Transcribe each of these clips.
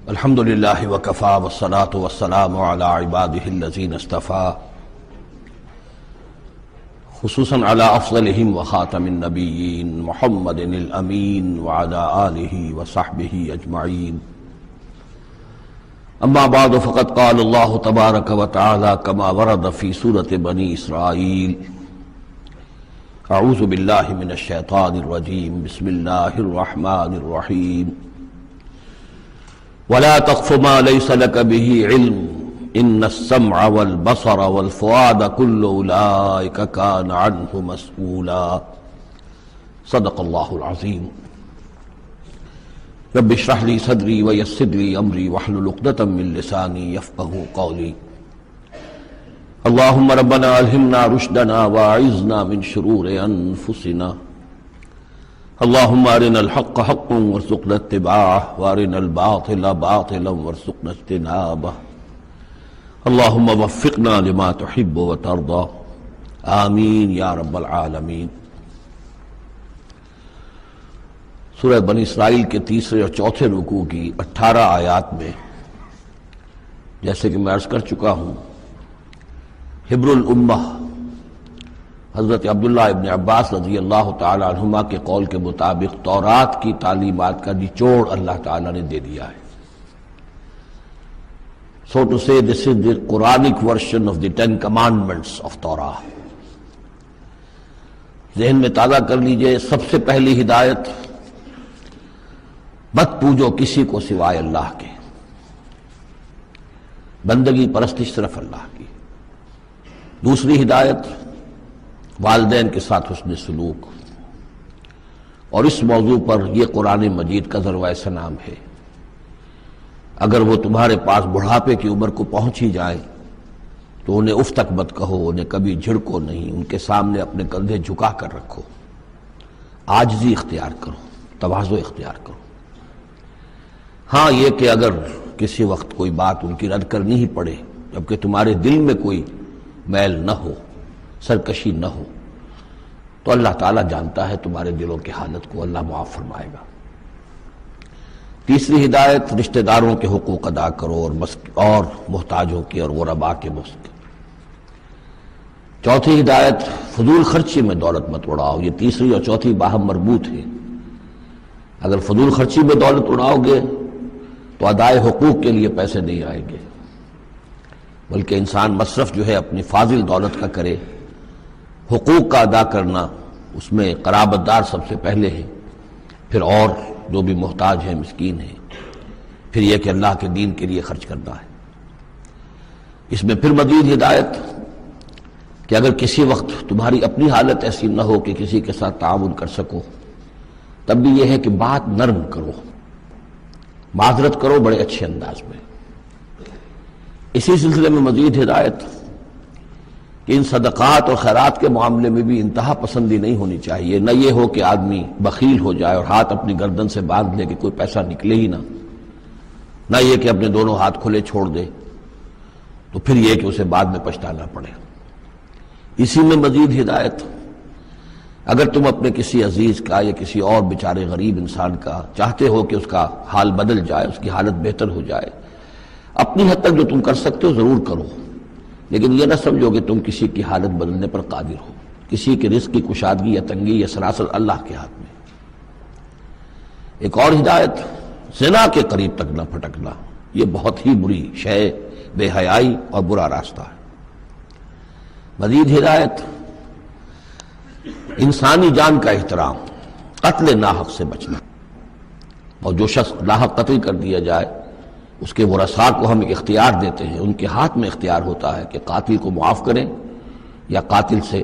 الحمد للہ وکفی والصلاة والسلام علی عباده الذین اصطفی، خصوصاً علی افضلہم وخاتم النبیین محمد الامین وعلی آلہ وصحبہ اجمعین. اما بعد فقد قال اللہ تبارک وتعالی کما ورد فی سورة بنی اسرائیل: اعوذ باللہ من الشیطان الرجیم، بسم اللہ الرحمن الرحیم. ولا تقف ما ليس لك به علم ان السمع والبصر والفؤاد كل اولئك كان عنه مسؤولا. صدق الله العظيم. رب اشرح لي صدري ويسر لي امري واحلل عقدة من لساني يفقهوا قولي. اللهم ربنا الهمنا رشدنا واعذنا من شرور انفسنا. اللهم ارنا الحق حقا وارزقنا اتباعه وارنا الباطل باطلا وارزقنا اجتنابه. اللهم وفقنا لما تحب وترضى. آمین یا رب العالمین. سورہ بنی اسرائیل کے تیسرے اور چوتھے رکوع کی 18 آیات میں، جیسے کہ میں عرض کر چکا ہوں، حبر الامہ حضرت عبداللہ ابن عباس رضی اللہ تعالی عنہما کے قول کے مطابق تورات کی تعلیمات کا نچوڑ اللہ تعالی نے دے دیا ہے. So to say, this is the Quranic version of the 10 commandments of Torah. ذہن میں تازہ کر لیجئے. سب سے پہلی ہدایت: مت پوجو کسی کو سوائے اللہ کے، بندگی پرستش صرف اللہ کی. دوسری ہدایت: والدین کے ساتھ حسن سلوک. اور اس موضوع پر یہ قرآن مجید کا ذروۂ سنام ہے. اگر وہ تمہارے پاس بڑھاپے کی عمر کو پہنچ ہی جائیں تو انہیں اف تک مت کہو، انہیں کبھی جھڑکو نہیں، ان کے سامنے اپنے کندھے جھکا کر رکھو، عاجزی اختیار کرو، تواضع اختیار کرو. ہاں یہ کہ اگر کسی وقت کوئی بات ان کی رد کرنی ہی پڑے جبکہ تمہارے دل میں کوئی میل نہ ہو، سرکشی نہ ہو، تو اللہ تعالیٰ جانتا ہے تمہارے دلوں کی حالت کو، اللہ معاف فرمائے گا. تیسری ہدایت: رشتہ داروں کے حقوق ادا کرو اور محتاجوں کے اور غرباء کے مسک. چوتھی ہدایت: فضول خرچی میں دولت مت اڑاؤ. یہ تیسری اور چوتھی باہم مربوط ہے. اگر فضول خرچی میں دولت اڑاؤ گے تو ادائے حقوق کے لیے پیسے نہیں آئیں گے، بلکہ انسان مصرف جو ہے اپنی فاضل دولت کا کرے. حقوق کا ادا کرنا، اس میں قرابت دار سب سے پہلے ہے، پھر اور جو بھی محتاج ہیں، مسکین ہیں، پھر یہ کہ اللہ کے دین کے لیے خرچ کرنا ہے. اس میں پھر مزید ہدایت کہ اگر کسی وقت تمہاری اپنی حالت ایسی نہ ہو کہ کسی کے ساتھ تعاون کر سکو، تب بھی یہ ہے کہ بات نرم کرو، معذرت کرو بڑے اچھے انداز میں. اسی سلسلے میں مزید ہدایت کہ ان صدقات اور خیرات کے معاملے میں بھی انتہا پسندی نہیں ہونی چاہیے. نہ یہ ہو کہ آدمی بخیل ہو جائے اور ہاتھ اپنی گردن سے باندھ لے کہ کوئی پیسہ نکلے ہی نہ یہ کہ اپنے دونوں ہاتھ کھلے چھوڑ دے تو پھر یہ کہ اسے بعد میں پچھتانا پڑے. اسی میں مزید ہدایت: اگر تم اپنے کسی عزیز کا یا کسی اور بیچارے غریب انسان کا چاہتے ہو کہ اس کا حال بدل جائے، اس کی حالت بہتر ہو جائے، اپنی حد تک جو تم کر سکتے ہو ضرور کرو، لیکن یہ نہ سمجھو کہ تم کسی کی حالت بدلنے پر قادر ہو. کسی کے رزق کی کشادگی یا تنگی یہ سراسر اللہ کے ہاتھ میں. ایک اور ہدایت: زنا کے قریب تک نہ پھٹکنا. یہ بہت ہی بری شے، بے حیائی اور برا راستہ ہے. مزید ہدایت: انسانی جان کا احترام، قتل ناحق سے بچنا. اور جو شخص ناحق قتل کر دیا جائے اس کے ورثاء کو ہم ایک اختیار دیتے ہیں، ان کے ہاتھ میں اختیار ہوتا ہے کہ قاتل کو معاف کریں یا قاتل سے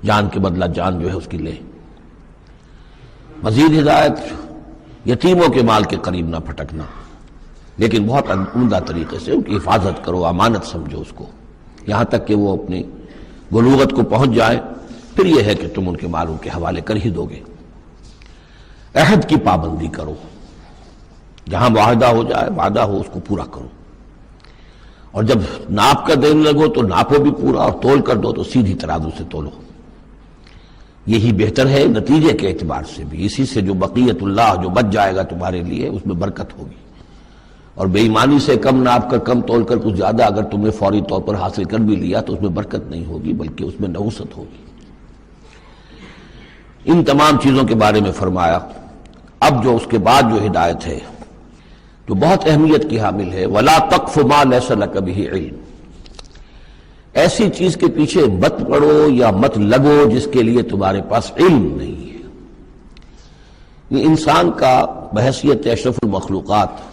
جان کے بدلہ جان جو ہے اس کی لیں. مزید ہدایت: یتیموں کے مال کے قریب نہ پھٹکنا، لیکن بہت عمدہ طریقے سے ان کی حفاظت کرو، امانت سمجھو اس کو، یہاں تک کہ وہ اپنی بلوغت کو پہنچ جائے، پھر یہ ہے کہ تم ان کے مالوں کے حوالے کر ہی دو گے. عہد کی پابندی کرو، جہاں معاہدہ ہو جائے، وعدہ ہو، اس کو پورا کرو. اور جب ناپ کا دینے لگو تو ناپو بھی پورا، اور تول کر دو تو سیدھی ترازو سے تولو. یہی بہتر ہے نتیجے کے اعتبار سے بھی. اسی سے جو بقیت اللہ جو بچ جائے گا تمہارے لیے اس میں برکت ہوگی. اور بے ایمانی سے کم ناپ کر کم تول کر کچھ زیادہ اگر تم نے فوری طور پر حاصل کر بھی لیا تو اس میں برکت نہیں ہوگی بلکہ اس میں نحوست ہوگی۔ ان تمام چیزوں کے بارے میں فرمایا۔ اب جو اس کے بعد جو ہدایت ہے جو بہت اہمیت کی حامل ہے، وَلَا تَقْفُ مَا لَيْسَ لَكَ بِهِ علم، ایسی چیز کے پیچھے مت پڑو یا مت لگو جس کے لیے تمہارے پاس علم نہیں ہے۔ یہ انسان کا بحیثیت اشرف المخلوقات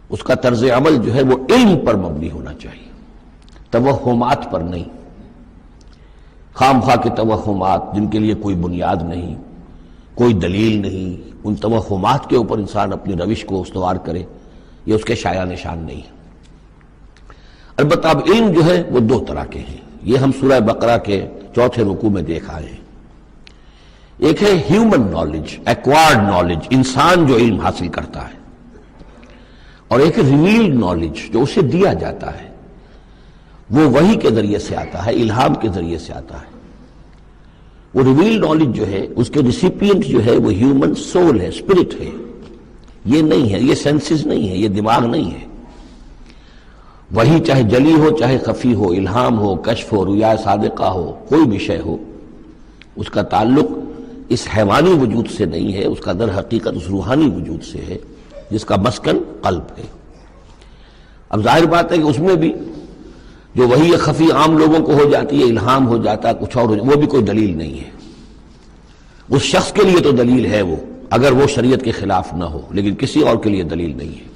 اس کا طرز عمل جو ہے وہ علم پر مبنی ہونا چاہیے، توہمات پر نہیں، خام خواہ کے توہمات جن کے لیے کوئی بنیاد نہیں، کوئی دلیل نہیں، ان توہمات کے اوپر انسان اپنی روش کو استوار کرے، یہ اس کے شایع نشان نہیں ہے۔ البتہ اب علم جو ہے وہ دو طرح کے ہیں، یہ ہم سورہ بقرہ کے 4 رکوع میں دیکھ آئے ہیں۔ ایک ہے ہیومن نالج، ایکوائرڈ نالج، انسان جو علم حاصل کرتا ہے، اور ایک ریویلڈ نالج جو اسے دیا جاتا ہے، وہ وحی کے ذریعے سے آتا ہے، الہام کے ذریعے سے آتا ہے۔ وہ ریویلڈ نالج جو ہے اس کے ریسیپینٹ جو ہے وہ ہیومن سول ہے، اسپرٹ ہے، یہ نہیں ہے، یہ سینسز نہیں ہے، یہ دماغ نہیں ہے۔ وہی چاہے جلی ہو چاہے خفی ہو، الہام ہو، کشف ہو، رؤیا صادقہ ہو، کوئی بھی شے ہو، اس کا تعلق اس حیوانی وجود سے نہیں ہے، اس کا در حقیقت اس روحانی وجود سے ہے جس کا مسکن قلب ہے۔ اب ظاہر بات ہے کہ اس میں بھی جو وہی خفی عام لوگوں کو ہو جاتی ہے، الہام ہو جاتا ہے، کچھ اور ہو جاتا ہے، وہ بھی کوئی دلیل نہیں ہے۔ اس شخص کے لیے تو دلیل ہے وہ، اگر وہ شریعت کے خلاف نہ ہو، لیکن کسی اور کے لیے دلیل نہیں ہے۔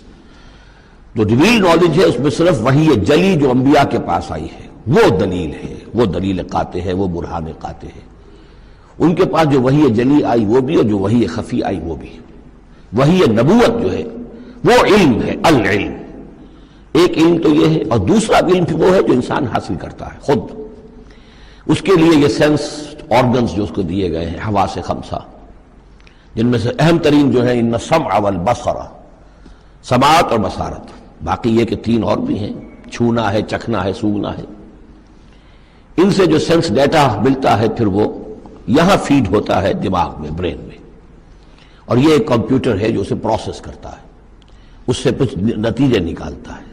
جو ریویل نالج ہے اس میں صرف وحی جلی جو انبیاء کے پاس آئی ہے وہ دلیل ہے، وہ دلیل قاطع ہے، وہ برہان قاطع ہے۔ ان کے پاس جو وحی جلی آئی وہ بھی، اور جو وحی خفی آئی وہ بھی۔ وحی نبوت جو ہے وہ علم ہے، العلم۔ ایک علم تو یہ ہے، اور دوسرا علم وہ ہے جو انسان حاصل کرتا ہے خود۔ اس کے لیے یہ سینس آرگنز جو اس کو دیے گئے ہیں، حواس خمسہ، جن میں سے اہم ترین جو ہے ان السمع والبصر، سماعت اور بصارت، باقی یہ کہ 3 اور بھی ہیں، چھونا ہے، چکھنا ہے، سونگنا ہے۔ ان سے جو سینس ڈیٹا ملتا ہے پھر وہ یہاں فیڈ ہوتا ہے دماغ میں، برین میں، اور یہ ایک کمپیوٹر ہے جو اسے پروسیس کرتا ہے، اس سے کچھ نتیجے نکالتا ہے۔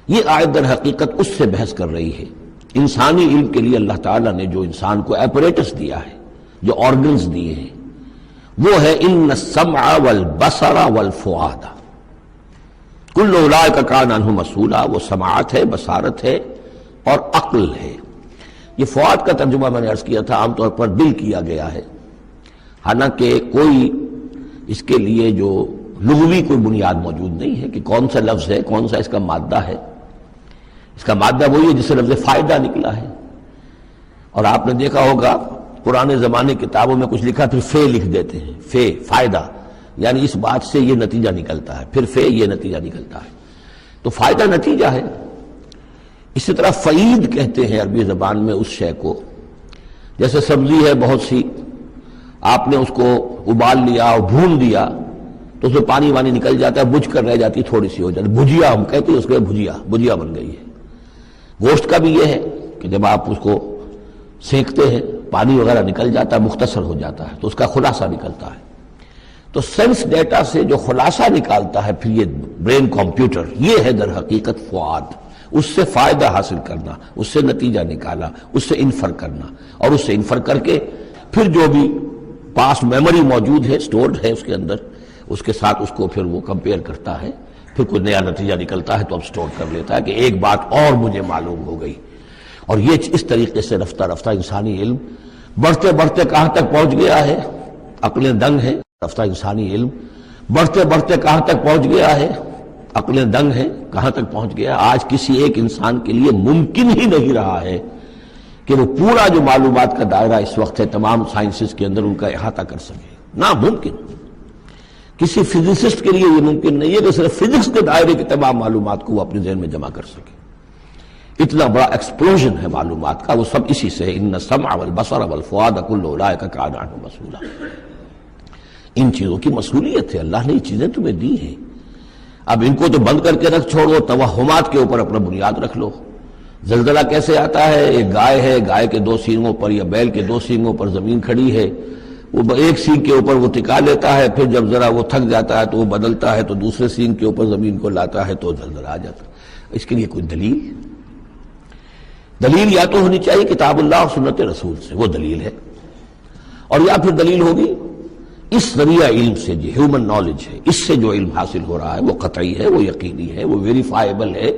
یہ آیت در حقیقت اس سے بحث کر رہی ہے۔ انسانی علم کے لیے اللہ تعالیٰ نے جو انسان کو ایپریٹس دیا ہے، جو آرگنز دیے ہیں، وہ ہے ان السمع والبصر والفؤاد کل اولئک کان عنہ مسئولا۔ وہ سماعت ہے، بصارت ہے اور عقل ہے۔ یہ فؤاد کا ترجمہ میں نے عرض کیا تھا، عام طور پر دل کیا گیا ہے، حالانکہ کوئی اس کے لیے جو لغوی کوئی بنیاد موجود نہیں ہے کہ کون سا لفظ ہے، کون سا اس کا مادہ ہے۔ اس کا مادہ وہی ہے جس سے لفظ فائدہ نکلا ہے، اور آپ نے دیکھا ہوگا پرانے زمانے کتابوں میں کچھ لکھا پھر فے لکھ دیتے ہیں، فے فائدہ، یعنی اس بات سے یہ نتیجہ نکلتا ہے، پھر فے یہ نتیجہ نکلتا ہے، تو فائدہ نتیجہ ہے۔ اسی طرح فعید کہتے ہیں عربی زبان میں اس شے کو، جیسے سبزی ہے بہت سی، آپ نے اس کو ابال لیا اور بھون دیا تو اس میں پانی وانی نکل جاتا ہے، بجھ کر رہ جاتی، تھوڑی سی ہو جاتی، بھجیا ہم کہتے ہیں اس کو، بھجیا بن گئی ہے۔ گوشت کا بھی یہ ہے کہ جب آپ اس کو سینکتے ہیں پانی وغیرہ نکل جاتا ہے، مختصر ہو جاتا ہے تو اس کا خلاصہ نکلتا ہے۔ تو سینس ڈیٹا سے جو خلاصہ نکالتا ہے پھر یہ برین کمپیوٹر، یہ ہے در حقیقت فؤاد۔ اس سے فائدہ حاصل کرنا، اس سے نتیجہ نکالا، اس سے انفر کرنا، اور اس سے انفر کر کے پھر جو بھی پاس میموری موجود ہے، سٹورڈ ہے اس کے اندر، اس کے ساتھ اس کو پھر وہ کمپیئر کرتا ہے، پھر کوئی نیا نتیجہ نکلتا ہے تو اب سٹور کر لیتا ہے کہ ایک بات اور مجھے معلوم ہو گئی۔ اور یہ اس طریقے سے رفتہ رفتہ انسانی علم بڑھتے بڑھتے کہاں تک پہنچ گیا ہے، عقلیں دنگ ہے، رفتہ انسانی علم بڑھتے بڑھتے کہاں تک پہنچ گیا ہے، عقلیں دنگ ہے، کہاں تک پہنچ گیا۔ آج کسی ایک انسان کے لیے ممکن ہی نہیں رہا ہے کہ وہ پورا جو معلومات کا دائرہ اس وقت ہے تمام سائنسز کے اندر ان کا احاطہ کر سکے، ناممکن۔ کسی فزسسٹ کے لیے یہ ممکن نہیں ہے کہ صرف فزکس کے دائرے کی تمام معلومات کو وہ اپنے ذہن میں جمع کر سکے۔ اتنا بڑا ایکسپلوژن ہے معلومات کا، وہ سب اسی سے ہے، ان السمع والبصر والفؤاد کل اولئک کان عنہ مسئولا۔ ان چیزوں کی مسئولیت ہے، اللہ نے یہ چیزیں تمہیں دی ہیں، اب ان کو تو بند کر کے رکھ چھوڑو، توہمات کے اوپر اپنا بنیاد رکھ لو۔ زلزلہ کیسے آتا ہے؟ ایک گائے ہے، گائے کے 2 سینگوں پر یا بیل کے 2 سینگوں پر زمین کھڑی ہے، وہ ایک سینگ کے اوپر وہ ٹکا لیتا ہے، پھر جب ذرا وہ تھک جاتا ہے تو وہ بدلتا ہے، تو دوسرے سینگ کے اوپر زمین کو لاتا ہے تو ادھر آ جاتا ہے۔ اس کے لیے کوئی دلیل یا تو ہونی چاہیے کتاب اللہ اور سنت رسول سے، وہ دلیل ہے، اور یا پھر دلیل ہوگی اس ذریعہ علم سے، جو ہیومن نالج ہے، اس سے جو علم حاصل ہو رہا ہے وہ قطعی ہے، وہ یقینی ہے، وہ ویریفائیبل ہے،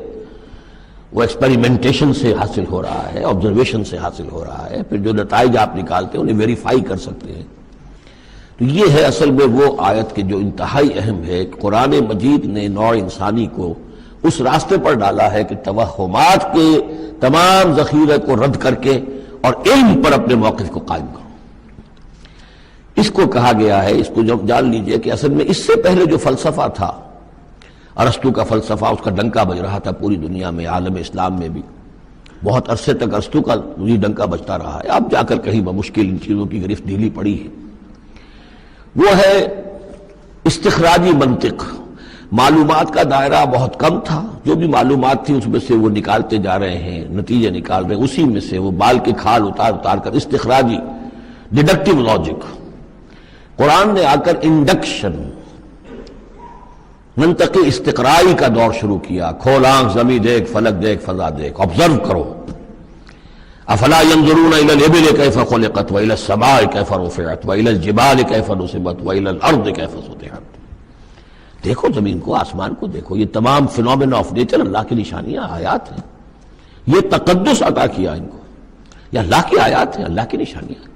وہ ایکسپیریمنٹیشن سے حاصل ہو رہا ہے، آبزرویشن سے حاصل ہو رہا ہے، پھر جو نتائج آپ نکالتے ہیں انہیں ویریفائی کر سکتے ہیں۔ تو یہ ہے اصل میں وہ آیت کہ جو انتہائی اہم ہے کہ قرآن مجید نے نوع انسانی کو اس راستے پر ڈالا ہے کہ توہمات کے تمام ذخیرے کو رد کر کے اور علم پر اپنے موقف کو قائم کرو۔ اس کو کہا گیا ہے، اس کو جب جان لیجئے کہ اصل میں اس سے پہلے جو فلسفہ تھا، ارسطو کا فلسفہ، اس کا ڈنکا بج رہا تھا پوری دنیا میں، عالم اسلام میں بھی بہت عرصے تک ارسطو کا یہ ڈنکا بجتا رہا ہے، اب جا کر کہیں بمشکل ان چیزوں کی گرفت ڈھیلی پڑی ہے۔ وہ ہے استخراجی منطق۔ معلومات کا دائرہ بہت کم تھا، جو بھی معلومات تھی اس میں سے وہ نکالتے جا رہے ہیں، نتیجے نکال رہے ہیں، اسی میں سے وہ بال کے کھال اتار کر استخراجی ڈیڈکٹیو لاجک۔ قرآن نے آ کر انڈکشن، منطقی استقرائی کا دور شروع کیا۔ کھول آنکھ، زمین دیکھ، فلک دیکھ، فضا دیکھ، آبزرو کرو۔ افلا ينظرون الى الابل كيف خلقت والى السماء كيف رفعت والى الجبال كيف نصبت والى الارض كيف سطحت۔ دیکھو زمین کو، آسمان کو دیکھو، یہ تمام فینومینا آف نیچر اللہ کی نشانیاں، آیات ہیں۔ یہ تقدس عطا کیا ان کو، یہ اللہ کی آیات ہیں، اللہ کی نشانیاں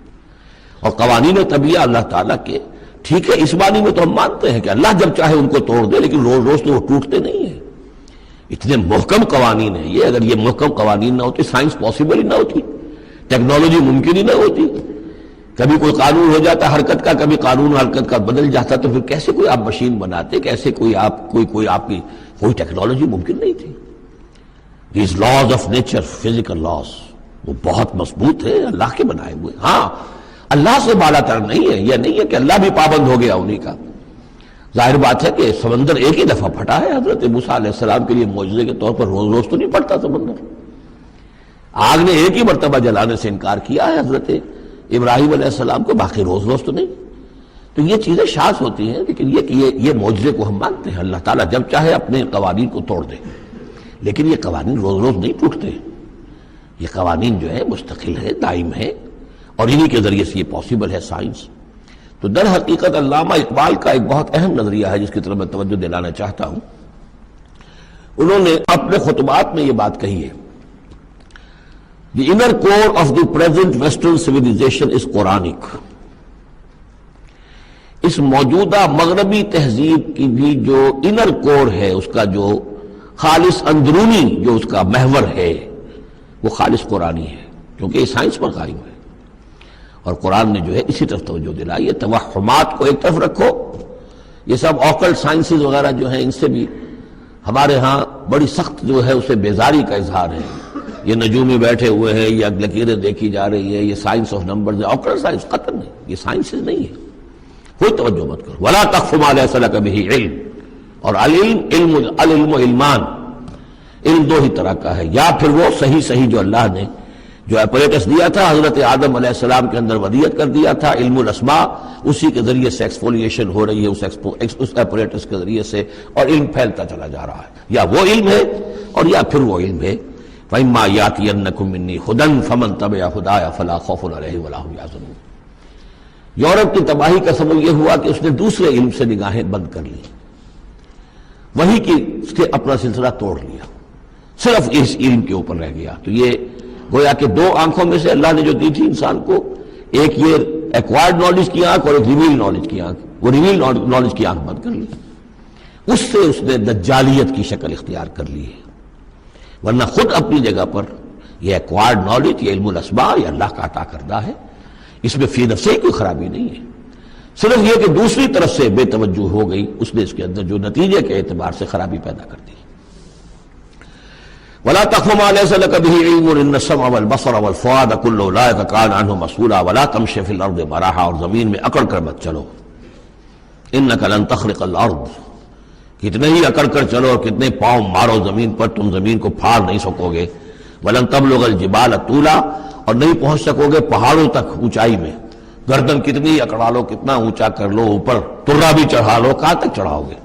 اور قوانین طبیعہ اللہ تعالیٰ کے۔ ٹھیک ہے، اس معنی میں تو ہم مانتے ہیں کہ اللہ جب چاہے ان کو توڑ دے، لیکن روز روز تو وہ ٹوٹتے نہیں ہیں۔ اتنے محکم قوانین ہیں یہ، اگر یہ محکم قوانین نہ ہوتے سائنس پاسبل ہی نہ ہوتی، ٹیکنالوجی ممکن ہی نہ ہوتی۔ کبھی کوئی قانون ہو جاتا حرکت کا، کبھی قانون حرکت کا بدل جاتا، تو پھر کیسے کوئی آپ مشین بناتے، کیسے کوئی آپ کوئی ٹیکنالوجی ممکن نہیں تھی۔ These laws of nature, physical laws, وہ بہت مضبوط ہے، اللہ کے بنائے ہوئے۔ ہاں، اللہ سے بالا تر نہیں ہے، یہ نہیں ہے کہ اللہ بھی پابند ہو گیا انہی کا۔ ظاہر بات ہے کہ سمندر ایک ہی دفعہ پھٹا ہے، حضرت موسیٰ علیہ السلام کے لیے معجزے کے طور پر روز روز تو نہیں پھٹتا سمندر۔ آگ نے ایک ہی مرتبہ جلانے سے انکار کیا ہے حضرت ابراہیم علیہ السلام کو، باقی روز روز تو نہیں۔ تو یہ چیزیں شاذ ہوتی ہیں، لیکن یہ معجزے کو ہم مانتے ہیں، اللہ تعالیٰ جب چاہے اپنے قوانین کو توڑ دے، لیکن یہ قوانین روز روز نہیں ٹوٹتے۔ یہ قوانین جو ہے مستقل ہے، دائم ہے، اور انہی کے ذریعے سے یہ پاسبل ہے سائنس۔ تو در حقیقت علامہ اقبال کا ایک بہت اہم نظریہ ہے جس کی طرف میں توجہ دلانا چاہتا ہوں۔ انہوں نے اپنے خطبات میں یہ بات کہی ہے، The inner core of the present Western civilization is Quranic۔ اس موجودہ مغربی تہذیب کی بھی جو انر کور ہے، اس کا جو خالص اندرونی جو اس کا محور ہے، وہ خالص قرآنی ہے، کیونکہ یہ سائنس پر قائم ہے۔ اور قرآن نے جو ہے اسی طرف توجہ دلائی ہے۔ توہمات کو ایک طرف رکھو، یہ سب آکلٹ سائنسز وغیرہ جو ہیں، ان سے بھی ہمارے ہاں بڑی سخت جو ہے اسے بیزاری کا اظہار ہے۔ یہ نجوم میں بیٹھے ہوئے ہیں، یہ لکیریں دیکھی جا رہی ہے، یہ سائنس آف نمبرز ہے، آکلٹ سائنس قطعاً نہیں، یہ سائنسز نہیں ہے، کوئی توجہ مت کرو۔ وَلَا تَقْفُ مَا لَيْسَ لَكَ بِهِ عِلْمٌ، اور العلم علمان، علم دو ہی طرح کا ہے، یا پھر وہ صحیح جو اللہ نے جو اپریٹس دیا تھا حضرت آدم علیہ السلام کے اندر ودیت کر دیا تھا، علم الاسماء، اسی کے ذریعے سے ایکسفولیشن ہو رہی ہے اس اپریٹس کے ذریعے سے، اور علم پھیلتا چلا جا رہا ہے۔ یا وہ علم ہے اور یا پھر وہ علم ہے فَإِمَّا يَأْتِيَنَّكُم مِّنِّي هُدًى فَمَن تَبِعَ هُدَايَ فَلَا خَوْفٌ عَلَيْهِمْ وَلَا هُمْ يَحْزَنُونَ۔ یورپ کی تباہی کا سبب یہ ہوا کہ اس نے دوسرے علم سے نگاہیں بند کر لی، وہی کی اس کے اپنا سلسلہ توڑ لیا، صرف اس علم کے اوپر رہ گیا۔ تو یہ گویا کہ دو آنکھوں میں سے اللہ نے جو دی تھی انسان کو، ایک یہ ایکوائرڈ نالج کی آنکھ اور ایک ریویل نالج کی آنکھ، وہ ریویل نالج کی آنکھ بند کر لی، اس سے اس نے دجالیت کی شکل اختیار کر لی ہے۔ ورنہ خود اپنی جگہ پر یہ ایکوائرڈ نالج، یہ علم الاسماء، یہ اللہ کا عطا کردہ ہے، اس میں فی نفسہ کوئی خرابی نہیں ہے، صرف یہ کہ دوسری طرف سے بے توجہ ہو گئی، اس نے اس کے اندر جو نتیجے کے اعتبار سے خرابی پیدا کر دی۔ وَلَا تَقْفُ مَا لَيْسَ لَكَ بِهِ عِلْمٌ إِنَّ السَّمْعَ وَالْبَصَرَ وَالْفُؤَادَ كُلُّ أُولَٰئِكَ كَانَ عَنْهُ مسؤولا وَلَا تَمْشِ فِي الْأَرْضِ مَرَحًا، اور زمین میں اکڑ کر مت چلو، إِنَّكَ لَن تَخْرِقَ الْأَرْضَ، کتنے ہی اکڑ کر چلو اور کتنے پاؤں مارو زمین پر، تم زمین کو پھاڑ نہیں سکو گے۔ وَلَن تَبْلُغَ الْجِبَالَ طُولًا، اور نہیں پہنچ سکو گے پہاڑوں تک اونچائی میں، گردن کتنی اکڑا لو، کتنا اونچا کر لو، اوپر ترا بھی چڑھا لو، کہاں تک چڑھاؤ گے؟